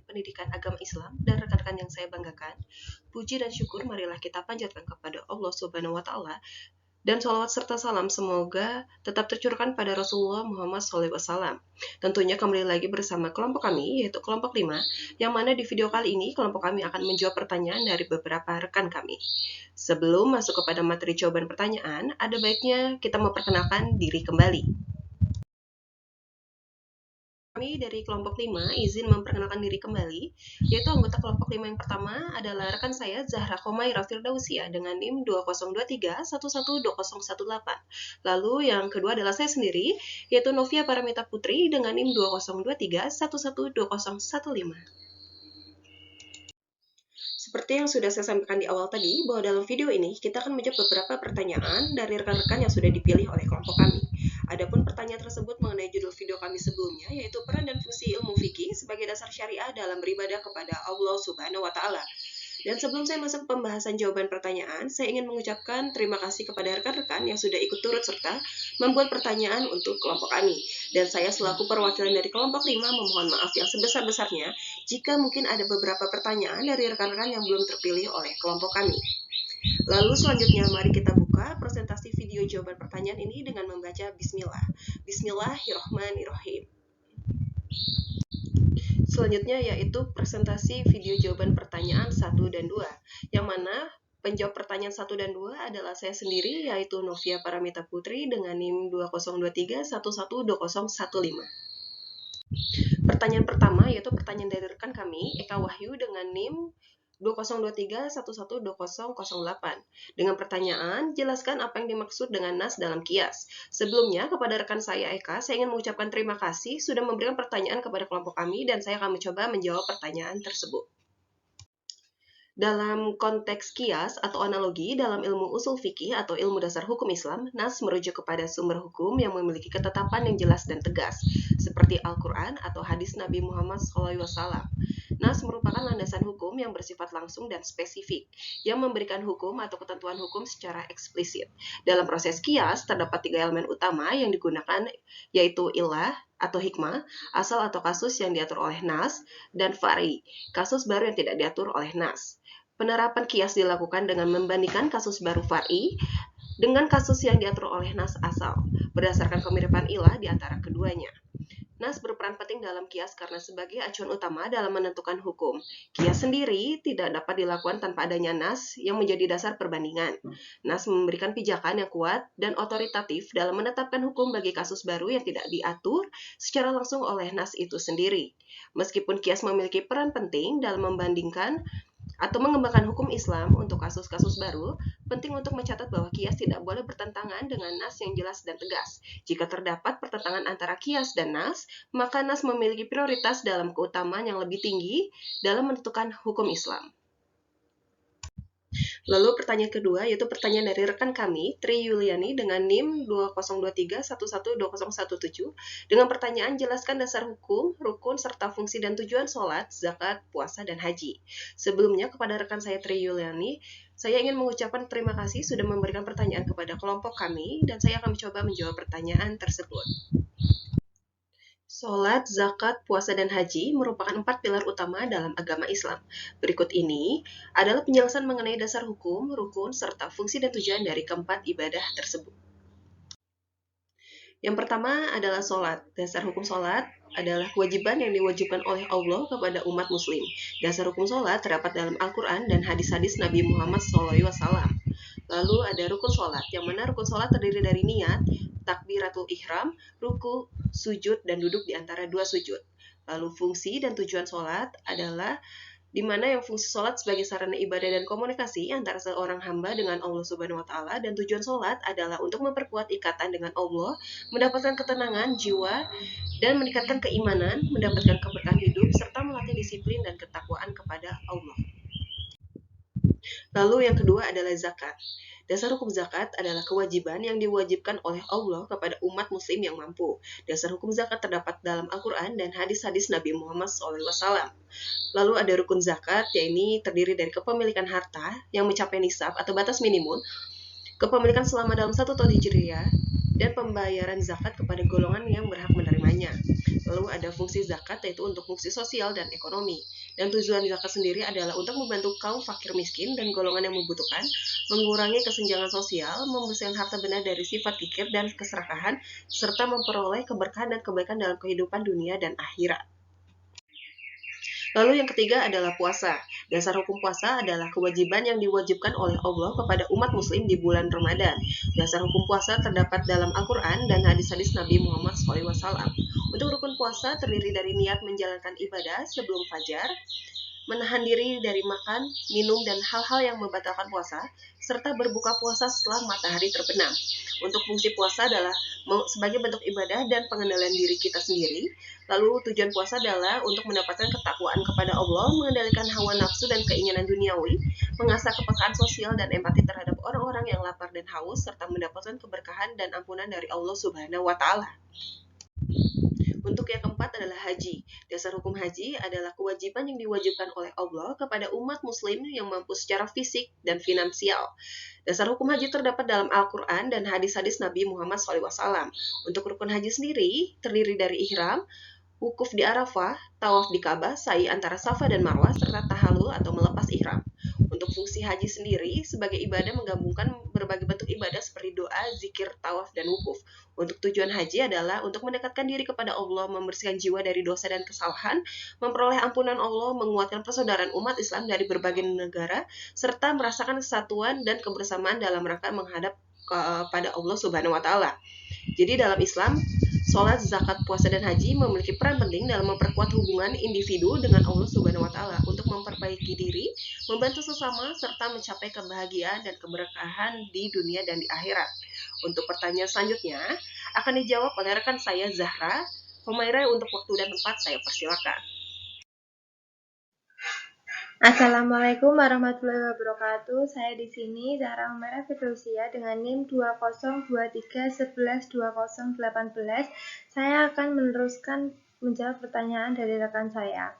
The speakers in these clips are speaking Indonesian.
pendidikan agama Islam dan rekan-rekan yang saya banggakan. Puji dan syukur marilah kita panjatkan kepada Allah Subhanahu wa Ta'ala, dan sholawat serta salam semoga tetap tercurahkan pada Rasulullah Muhammad SAW. Tentunya kembali lagi bersama kelompok kami, yaitu kelompok 5, yang mana di video kali ini kelompok kami akan menjawab pertanyaan dari beberapa rekan kami. Sebelum masuk kepada materi jawaban pertanyaan, ada baiknya kita memperkenalkan diri kembali. Kami dari kelompok 5 izin memperkenalkan diri kembali, yaitu anggota kelompok 5 yang pertama adalah rekan saya Zahra Khomairah Firdausia dengan NIM 2023112018. Lalu yang kedua adalah saya sendiri, yaitu Novia Paramita Putri dengan NIM 2023112015. Seperti yang sudah saya sampaikan di awal tadi, bahwa dalam video ini kita akan menjawab beberapa pertanyaan dari rekan-rekan yang sudah dipilih oleh kelompok kami. Adapun pertanyaan tersebut mengenai judul video kami sebelumnya, yaitu peran dan fungsi ilmu fikih sebagai dasar syariah dalam beribadah kepada Allah Subhanahu wa Ta'ala. Dan sebelum saya masuk ke pembahasan jawaban pertanyaan, saya ingin mengucapkan terima kasih kepada rekan-rekan yang sudah ikut turut serta membuat pertanyaan untuk kelompok kami. Dan saya selaku perwakilan dari kelompok 5 memohon maaf yang sebesar-besarnya jika mungkin ada beberapa pertanyaan dari rekan-rekan yang belum terpilih oleh kelompok kami. Lalu selanjutnya mari kita buka presentasi video jawaban pertanyaan ini dengan membaca Bismillah. Bismillahirrahmanirrahim. Selanjutnya yaitu presentasi video jawaban pertanyaan 1 dan 2, yang mana penjawab pertanyaan 1 dan 2 adalah saya sendiri, yaitu Novia Paramita Putri dengan NIM 2023112015. Pertanyaan pertama yaitu pertanyaan dari rekan kami, Eka Wahyu dengan NIM 2023112008 dengan pertanyaan, jelaskan apa yang dimaksud dengan nas dalam kias. Sebelumnya, kepada rekan saya Eka, saya ingin mengucapkan terima kasih sudah memberikan pertanyaan kepada kelompok kami dan saya akan mencoba menjawab pertanyaan tersebut. Dalam konteks kias atau analogi dalam ilmu usul fikih atau ilmu dasar hukum Islam, nas merujuk kepada sumber hukum yang memiliki ketetapan yang jelas dan tegas, seperti Al-Quran atau hadis Nabi Muhammad SAW. Nas merupakan landasan hukum yang bersifat langsung dan spesifik, yang memberikan hukum atau ketentuan hukum secara eksplisit. Dalam proses kias, terdapat 3 elemen utama yang digunakan, yaitu illah atau hikmah, asal atau kasus yang diatur oleh nas, dan fari, kasus baru yang tidak diatur oleh nas. Penerapan kias dilakukan dengan membandingkan kasus baru fari dengan kasus yang diatur oleh nas asal, berdasarkan kemiripan illah di antara keduanya. Nas berperan penting dalam kias karena sebagai acuan utama dalam menentukan hukum. Kias sendiri tidak dapat dilakukan tanpa adanya nas yang menjadi dasar perbandingan. Nas memberikan pijakan yang kuat dan otoritatif dalam menetapkan hukum bagi kasus baru yang tidak diatur secara langsung oleh nas itu sendiri. Meskipun kias memiliki peran penting dalam membandingkan atau mengembangkan hukum Islam untuk kasus-kasus baru, penting untuk mencatat bahwa kias tidak boleh bertentangan dengan nas yang jelas dan tegas. Jika terdapat pertentangan antara kias dan nas, maka nas memiliki prioritas dalam keutamaan yang lebih tinggi dalam menentukan hukum Islam. Lalu pertanyaan kedua yaitu pertanyaan dari rekan kami, Tri Yuliani dengan NIM 2023112017 dengan pertanyaan jelaskan dasar hukum, rukun, serta fungsi dan tujuan sholat, zakat, puasa, dan haji. Sebelumnya kepada rekan saya Tri Yuliani, saya ingin mengucapkan terima kasih sudah memberikan pertanyaan kepada kelompok kami dan saya akan mencoba menjawab pertanyaan tersebut. Sholat, zakat, puasa, dan haji merupakan 4 pilar utama dalam agama Islam. Berikut ini adalah penjelasan mengenai dasar hukum, rukun, serta fungsi dan tujuan dari keempat ibadah tersebut. Yang pertama adalah sholat. Dasar hukum sholat adalah kewajiban yang diwajibkan oleh Allah kepada umat muslim. Dasar hukum sholat terdapat dalam Al-Quran dan hadis-hadis Nabi Muhammad SAW. Lalu ada rukun sholat, yang mana rukun sholat terdiri dari niat, takbiratul ihram, ruku, sujud, dan duduk di antara 2 sujud. Lalu fungsi dan tujuan sholat adalah di mana yang fungsi sholat sebagai sarana ibadah dan komunikasi antara seorang hamba dengan Allah Subhanahu wa Ta'ala, dan tujuan sholat adalah untuk memperkuat ikatan dengan Allah, mendapatkan ketenangan jiwa, dan meningkatkan keimanan, mendapatkan keberkahan hidup, serta melatih disiplin dan ketakwaan kepada Allah. Lalu yang kedua adalah zakat. Dasar hukum zakat adalah kewajiban yang diwajibkan oleh Allah kepada umat muslim yang mampu. Dasar hukum zakat terdapat dalam Al-Quran dan hadis-hadis Nabi Muhammad SAW. Lalu ada rukun zakat, yaitu terdiri dari kepemilikan harta yang mencapai nisab atau batas minimum, kepemilikan selama dalam 1 tahun Hijriah, dan pembayaran zakat kepada golongan yang berhak menerimanya. Lalu ada fungsi zakat yaitu untuk fungsi sosial dan ekonomi. Dan tujuan zakat sendiri adalah untuk membantu kaum fakir miskin dan golongan yang membutuhkan, mengurangi kesenjangan sosial, membersihkan harta benda dari sifat kikir dan keserakahan, serta memperoleh keberkahan dan kebaikan dalam kehidupan dunia dan akhirat. Lalu yang ketiga adalah puasa. Dasar hukum puasa adalah kewajiban yang diwajibkan oleh Allah kepada umat muslim di bulan Ramadan. Dasar hukum puasa terdapat dalam Al-Quran dan hadis-hadis Nabi Muhammad SAW. Untuk rukun puasa terdiri dari niat menjalankan ibadah sebelum fajar, menahan diri dari makan, minum, dan hal-hal yang membatalkan puasa, serta berbuka puasa setelah matahari terbenam. Untuk fungsi puasa adalah sebagai bentuk ibadah dan pengendalian diri kita sendiri. Lalu tujuan puasa adalah untuk mendapatkan ketakwaan kepada Allah, mengendalikan hawa nafsu dan keinginan duniawi, mengasah kepekaan sosial dan empati terhadap orang-orang yang lapar dan haus, serta mendapatkan keberkahan dan ampunan dari Allah Subhanahu wa Ta'ala. Untuk yang keempat adalah haji. Dasar hukum haji adalah kewajiban yang diwajibkan oleh Allah kepada umat muslim yang mampu secara fisik dan finansial. Dasar hukum haji terdapat dalam Al-Quran dan hadis-hadis Nabi Muhammad SAW. Untuk rukun haji sendiri terdiri dari ihram, wukuf di Arafah, tawaf di Ka'bah, sa'i antara Safa dan Marwah, serta tahallul atau melepas ihram. Untuk fungsi haji sendiri, sebagai ibadah menggabungkan berbagai bentuk ibadah seperti doa, zikir, tawaf, dan wukuf. Untuk tujuan haji adalah untuk mendekatkan diri kepada Allah, membersihkan jiwa dari dosa dan kesalahan, memperoleh ampunan Allah, menguatkan persaudaraan umat Islam dari berbagai negara, serta merasakan kesatuan dan kebersamaan dalam rangka menghadap kepada Allah Subhanahu wa Ta'ala. Jadi dalam Islam, sholat, zakat, puasa, dan haji memiliki peran penting dalam memperkuat hubungan individu dengan Allah Subhanahu wa Ta'ala untuk memperbaiki diri, membantu sesama, serta mencapai kebahagiaan dan keberkahan di dunia dan di akhirat. Untuk pertanyaan selanjutnya akan dijawab oleh rekan saya Zahra. Humaira, untuk waktu dan tempat saya persilakan. Assalamualaikum warahmatullahi wabarakatuh. Saya di sini Zahra Humaira Firdusia dengan NIM 2023112018. Saya akan meneruskan menjawab pertanyaan dari rekan saya.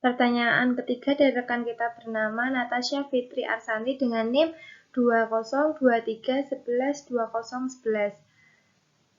Pertanyaan ketiga dari rekan kita bernama Natasha Fitri Arsanti dengan NIM 2023112011.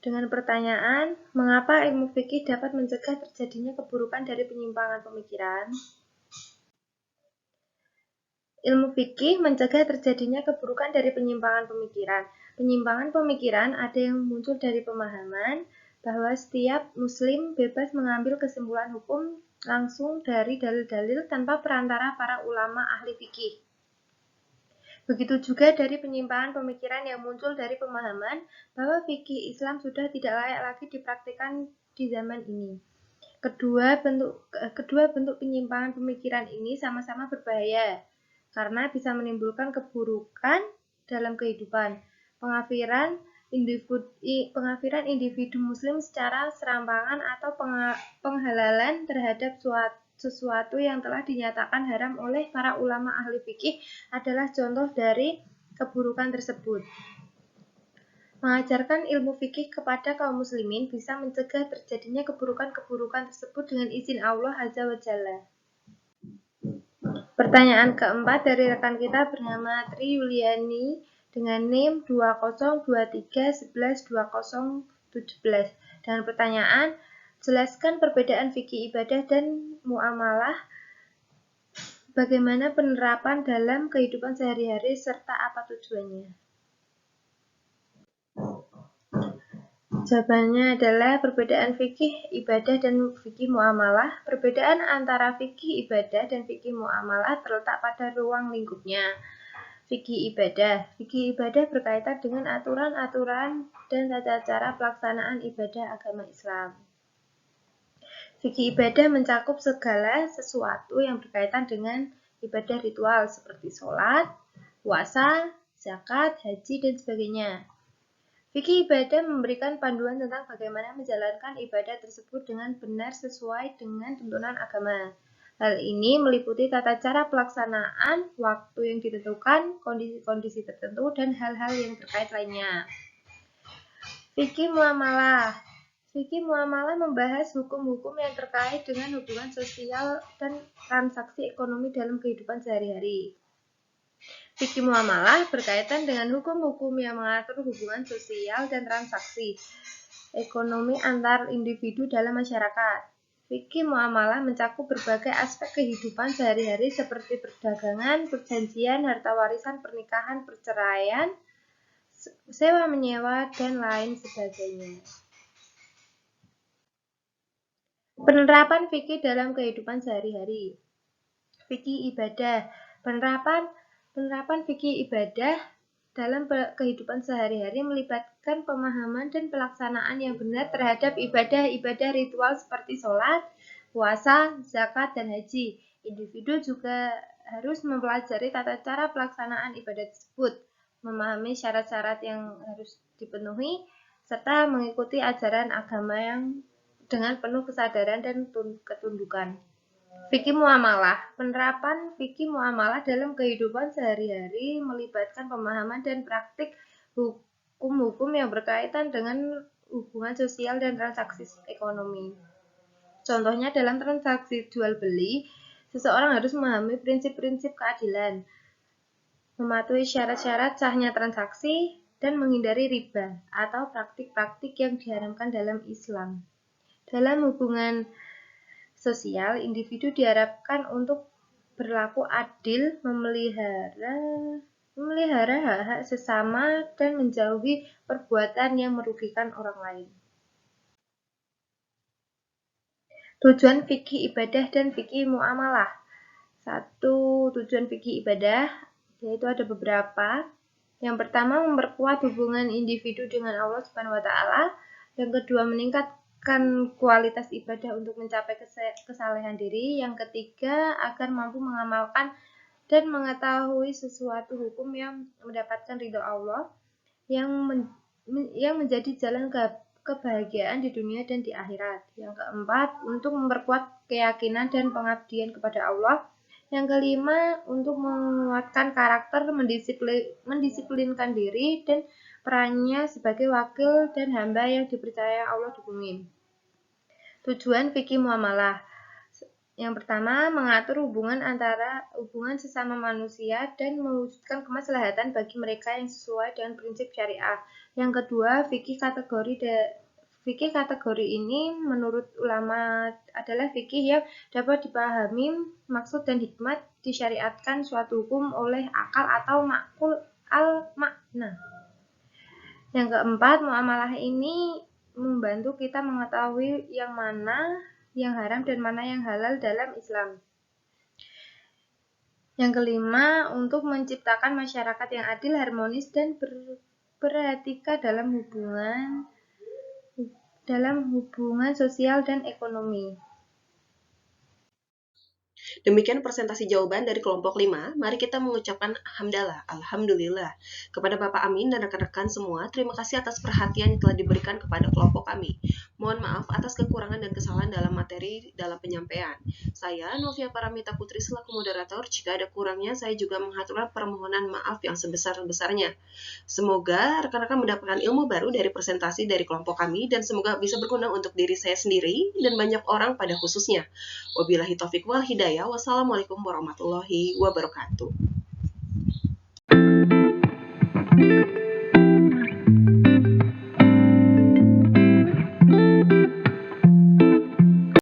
Dengan pertanyaan, mengapa ilmu fikih dapat mencegah terjadinya keburukan dari penyimpangan pemikiran? Ilmu fikih mencegah terjadinya keburukan dari penyimpangan pemikiran. Penyimpangan pemikiran ada yang muncul dari pemahaman bahwa setiap muslim bebas mengambil kesimpulan hukum langsung dari dalil-dalil tanpa perantara para ulama ahli fikih. Begitu juga dari penyimpangan pemikiran yang muncul dari pemahaman bahwa fikih Islam sudah tidak layak lagi dipraktikkan di zaman ini. Kedua bentuk penyimpangan pemikiran ini sama-sama berbahaya karena bisa menimbulkan keburukan dalam kehidupan. Pengkafiran individu muslim secara serampangan atau penghalalan terhadap sesuatu yang telah dinyatakan haram oleh para ulama ahli fikih adalah contoh dari keburukan tersebut. Mengajarkan ilmu fikih kepada kaum muslimin bisa mencegah terjadinya keburukan-keburukan tersebut dengan izin Allah Azza wa Jalla. Pertanyaan keempat dari rekan kita bernama Tri Yuliani dengan NIM 2023112017. Dengan pertanyaan, jelaskan perbedaan fikih ibadah dan muamalah, bagaimana penerapan dalam kehidupan sehari-hari serta apa tujuannya. Jawabannya adalah perbedaan fikih ibadah dan fikih muamalah. Perbedaan antara fikih ibadah dan fikih muamalah terletak pada ruang lingkupnya. Fikih ibadah berkaitan dengan aturan-aturan dan tata cara pelaksanaan ibadah agama Islam. Fikih ibadah mencakup segala sesuatu yang berkaitan dengan ibadah ritual seperti sholat, puasa, zakat, haji, dan sebagainya. Fikih ibadah memberikan panduan tentang bagaimana menjalankan ibadah tersebut dengan benar sesuai dengan tuntunan agama. Hal ini meliputi tata cara pelaksanaan, waktu yang ditentukan, kondisi-kondisi tertentu, dan hal-hal yang terkait lainnya. Fikih muamalah membahas hukum-hukum yang terkait dengan hubungan sosial dan transaksi ekonomi dalam kehidupan sehari-hari. Fikih muamalah berkaitan dengan hukum-hukum yang mengatur hubungan sosial dan transaksi ekonomi antar individu dalam masyarakat. Fikih muamalah mencakup berbagai aspek kehidupan sehari-hari seperti perdagangan, perjanjian, harta warisan, pernikahan, perceraian, sewa menyewa, dan lain sebagainya. Penerapan fikih dalam kehidupan sehari-hari. Fikih ibadah. Penerapan fikih ibadah dalam kehidupan sehari-hari melibatkan pemahaman dan pelaksanaan yang benar terhadap ibadah-ibadah ritual seperti sholat, puasa, zakat, dan haji. Individu juga harus mempelajari tata cara pelaksanaan ibadah tersebut, memahami syarat-syarat yang harus dipenuhi, serta mengikuti ajaran agama yang dengan penuh kesadaran dan ketundukan. Fikih muamalah. Penerapan fikih muamalah dalam kehidupan sehari-hari melibatkan pemahaman dan praktik hukum-hukum yang berkaitan dengan hubungan sosial dan transaksi ekonomi. Contohnya dalam transaksi jual beli, seseorang harus memahami prinsip-prinsip keadilan, mematuhi syarat-syarat sahnya transaksi, dan menghindari riba atau praktik-praktik yang diharamkan dalam Islam. Dalam hubungan sosial, individu diharapkan untuk berlaku adil, memelihara hak-hak sesama, dan menjauhi perbuatan yang merugikan orang lain. Tujuan fikih ibadah dan fikih muamalah. 1. Tujuan fikih ibadah, yaitu ada beberapa. Yang pertama, memperkuat hubungan individu dengan Allah Subhanahu wa Ta'ala. Yang kedua, meningkatkan kualitas ibadah untuk mencapai kesalehan diri. Yang ketiga, agar mampu mengamalkan dan mengetahui sesuatu hukum yang mendapatkan ridho Allah, yang menjadi jalan kebahagiaan di dunia dan di akhirat. Yang keempat, untuk memperkuat keyakinan dan pengabdian kepada Allah. Yang kelima, untuk menguatkan karakter, mendisiplinkan diri, dan perannya sebagai wakil dan hamba yang dipercaya Allah di bumi. Tujuan fikih muamalah. Yang pertama, mengatur hubungan sesama manusia dan mewujudkan kemaslahatan bagi mereka yang sesuai dengan prinsip syariah. Yang kedua, fikih kategori ini menurut ulama adalah fikih yang dapat dipahami maksud dan hikmat disyariatkan suatu hukum oleh akal atau makul al-makna. Yang keempat, muamalah ini membantu kita mengetahui yang mana yang haram dan mana yang halal dalam Islam. Yang kelima, untuk menciptakan masyarakat yang adil, harmonis, dan beretika dalam hubungan sosial dan ekonomi. Demikian presentasi jawaban dari kelompok 5. Mari kita mengucapkan hamdalah, alhamdulillah. Kepada Bapak Amin dan rekan-rekan semua, terima kasih atas perhatian yang telah diberikan kepada kelompok kami. Mohon maaf atas kekurangan dan kesalahan dalam materi dalam penyampaian. Saya, Novia Paramita Putri, selaku moderator. Jika ada kurangnya, saya juga mengaturkan permohonan maaf yang sebesar-besarnya. Semoga rekan-rekan mendapatkan ilmu baru dari presentasi dari kelompok kami, dan semoga bisa berguna untuk diri saya sendiri dan banyak orang pada khususnya. Wabillahi taufiq wal hidayah. Wassalamualaikum warahmatullahi wabarakatuh.